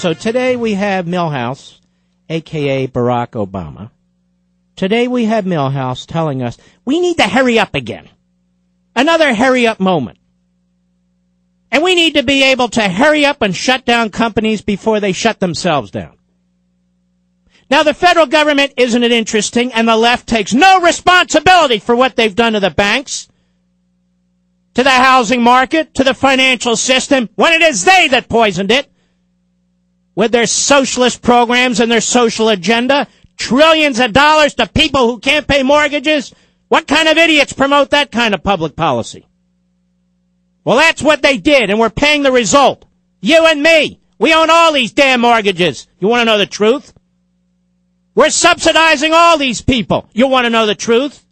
So today we have Milhouse, a.k.a. Barack Obama. Today we have Milhouse telling us we need to hurry up again. Another hurry up moment. And we need to be able to hurry up and shut down companies before they shut themselves down. Now, the federal government, isn't it interesting, and the left takes no responsibility for what they've done to the banks, to the housing market, to the financial system, when it is they that poisoned it with their socialist programs and their social agenda, trillions of dollars to people who can't pay mortgages. What kind of idiots promote that kind of public policy? Well, that's what they did, and we're paying the result. You and me. We own all these damn mortgages. You want to know the truth? We're subsidizing all these people. You want to know the truth?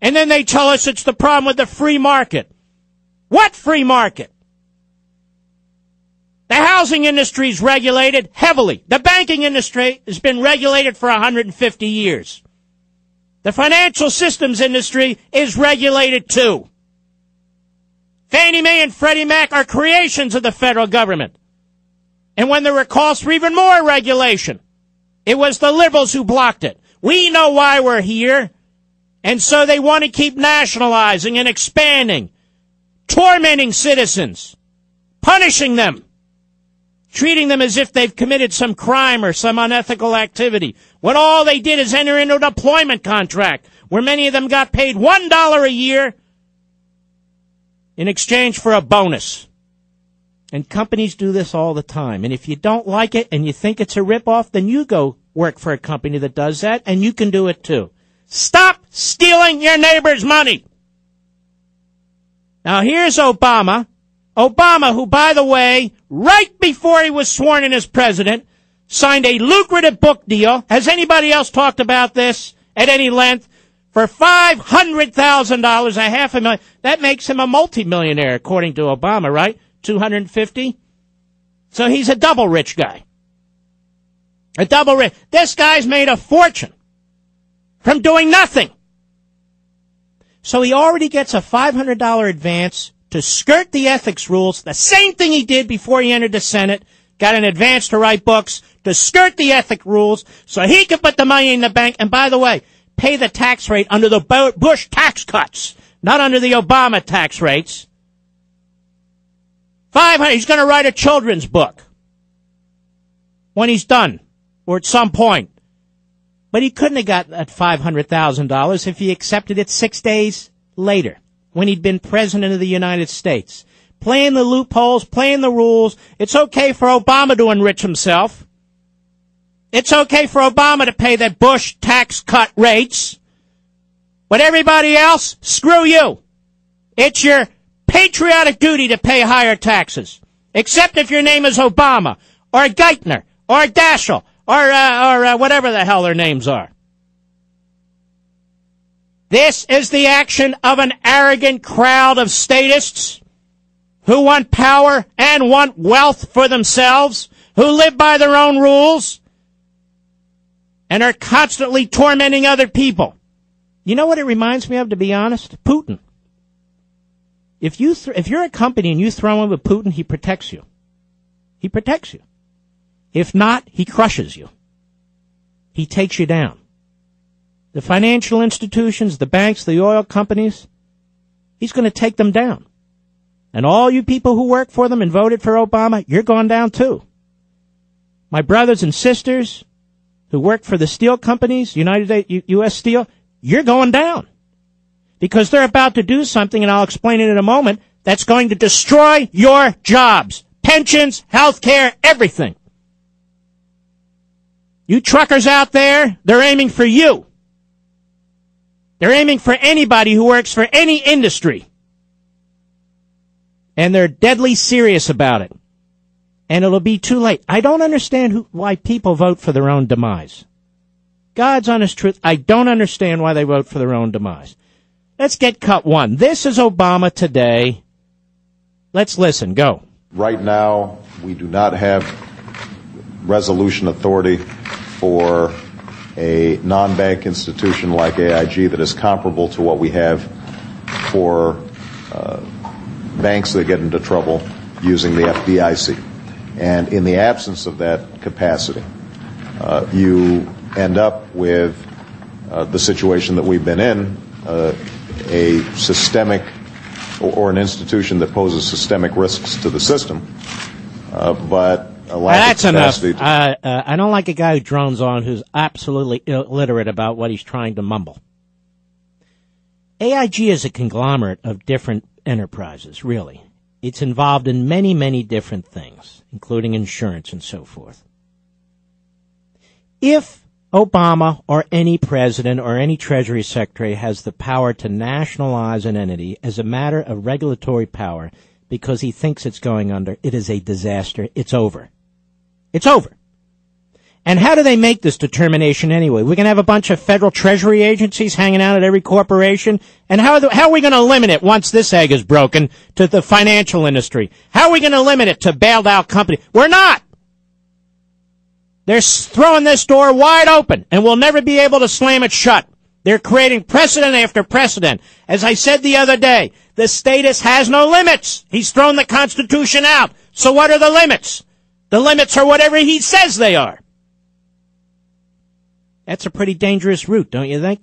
And then they tell us it's the problem with the free market. What free market? The housing industry is regulated heavily. The banking industry has been regulated for 150 years. The financial systems industry is regulated too. Fannie Mae and Freddie Mac are creations of the federal government. And when there were calls for even more regulation, it was the liberals who blocked it. We know why we're here. And so they want to keep nationalizing and expanding, tormenting citizens, punishing them, treating them as if they've committed some crime or some unethical activity, when all they did is enter into a deployment contract where many of them got paid $1 a year in exchange for a bonus. And companies do this all the time. And if you don't like it and you think it's a ripoff, then you go work for a company that does that, and you can do it too. Stop stealing your neighbor's money. Now here's Obama. Obama, who, by the way, right before he was sworn in as president, signed a lucrative book deal. Has anybody else talked about this at any length? For $500,000, $500,000. That makes him a multimillionaire, according to Obama, right? 250? So he's a double rich guy. A double rich. This guy's made a fortune from doing nothing. So he already gets a $500 advance to skirt the ethics rules, the same thing he did before he entered the Senate, got an advance to write books, to skirt the ethics rules, so he could put the money in the bank, and by the way, pay the tax rate under the Bush tax cuts, not under the Obama tax rates. He's going to write a children's book when he's done, or at some point. But he couldn't have got that $500,000 if he accepted it 6 days later, when he'd been president of the United States. Playing the loopholes, playing the rules. It's okay for Obama to enrich himself. It's okay for Obama to pay the Bush tax cut rates. But everybody else, screw you. It's your patriotic duty to pay higher taxes. Except if your name is Obama, or Geithner, or Daschle, or whatever the hell their names are. This is the action of an arrogant crowd of statists who want power and want wealth for themselves, who live by their own rules, and are constantly tormenting other people. You know what it reminds me of, to be honest? Putin. If you're a company and you throw in with Putin, he protects you. He protects you. If not, he crushes you. He takes you down. The financial institutions, the banks, the oil companies, he's going to take them down. And all you people who work for them and voted for Obama, you're going down too. My brothers and sisters who work for the steel companies, U.S. Steel, you're going down. Because they're about to do something, and I'll explain it in a moment, that's going to destroy your jobs. Pensions, health care, everything. You truckers out there, they're aiming for you. They're aiming for anybody who works for any industry. And they're deadly serious about it. And it'll be too late. I don't understand why people vote for their own demise. God's honest truth, I don't understand why they vote for their own demise. Let's get cut one. This is Obama today. Let's listen. Go. Right now, we do not have resolution authority for a non-bank institution like AIG that is comparable to what we have for banks that get into trouble using the FDIC. And in the absence of that capacity, you end up with the situation that we've been in, a systemic or an institution that poses systemic risks to the system, but a lack of capacity. That's enough. I don't like a guy who drones on who's absolutely illiterate about what he's trying to mumble. AIG is a conglomerate of different enterprises, really. It's involved in many, many different things, including insurance and so forth. If Obama or any president or any Treasury Secretary has the power to nationalize an entity as a matter of regulatory power because he thinks it's going under, it is a disaster. It's over. It's over. And how do they make this determination anyway? We're going to have a bunch of federal Treasury agencies hanging out at every corporation? And how are we going to limit it once this egg is broken to the financial industry? How are we going to limit it to bailed out companies? We're not. They're throwing this door wide open, and we'll never be able to slam it shut. They're creating precedent after precedent. As I said the other day, the status has no limits. He's thrown the Constitution out. So what are the limits? The limits are whatever he says they are. That's a pretty dangerous route, don't you think?